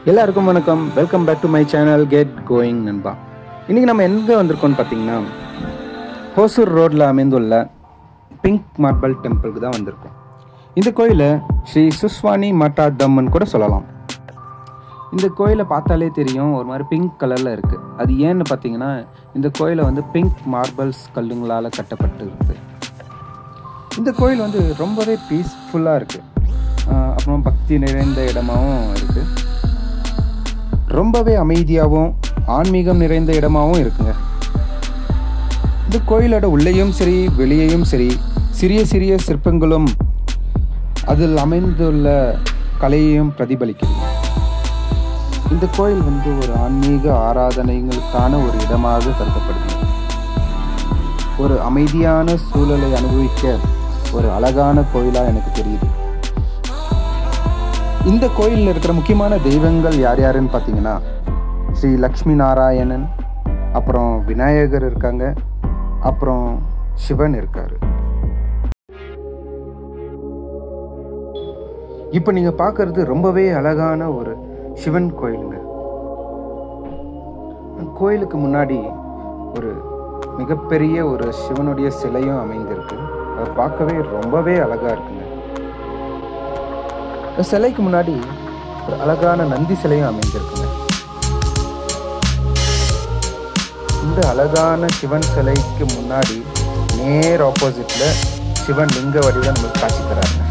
எல்லாருக்கும் வணக்கம். Welcome back to my channel get going நண்பா. இன்றைக்கி நம்ம எங்கே வந்திருக்கோம்னு பார்த்தீங்கன்னா ஹோசூர் ரோட்டில் அமைந்துள்ள பிங்க் மார்பிள் டெம்பிளுக்கு தான் வந்திருக்கோம். இந்த கோயிலை ஸ்ரீ சுஸ்வானி மாட்டா தம்மன் கூட சொல்லலாம். இந்த கோயிலை பார்த்தாலே தெரியும், ஒரு மாதிரி பிங்க் கலரில் இருக்குது. அது ஏன்னு பார்த்தீங்கன்னா இந்த கோயிலை பிங்க் மார்பிள்ஸ் கல்லுங்களால் கட்டப்பட்டு இருக்குது. இந்த கோயில் ரொம்பவே பீஸ்ஃபுல்லாக இருக்குது. அப்புறம் பக்தி நிறைந்த இடமாகவும் இருக்குது. ரொம்பவே அமைதியாகவும் ஆன்மீகம் நிறைந்த இடமாகவும் இருக்குங்க. இந்த கோயிலோட உள்ளேயும் சரி வெளியேயும் சரி சிறிய சிறிய சிற்பங்களும் அதில் அமைந்துள்ள கலையையும் பிரதிபலிக்கிறது. இந்த கோயில் ஒரு ஆன்மீக ஆராதனைகளுக்கான ஒரு இடமாக கருதப்படுகிறது. ஒரு அமைதியான சூழலை அனுபவிக்க ஒரு அழகான கோயிலாக எனக்கு தெரியுது. இந்த கோயிலில் இருக்கிற முக்கியமான தெய்வங்கள் யார் யாருன்னு பார்த்தீங்கன்னா ஸ்ரீ லக்ஷ்மி நாராயணன், அப்புறம் விநாயகர் இருக்காங்க, அப்புறம் சிவன் இருக்காரு. இப்போ நீங்கள் பார்க்கறது ரொம்பவே அழகான ஒரு சிவன் கோயிலுங்க. கோயிலுக்கு முன்னாடி ஒரு மிகப்பெரிய ஒரு சிவனுடைய சிலையும் அமைந்திருக்கு. அதை பார்க்கவே ரொம்பவே அழகாக இருக்குங்க. சிலைக்கு முன்னாடி ஒரு அழகான நந்தி சிலையும் அமைந்திருக்குங்க. இந்த அழகான சிவன் சிலைக்கு முன்னாடி நேர் ஆப்போசிட்ல சிவன் லிங்க வடிவில் நம்மளுக்கு காட்சி தராங்க.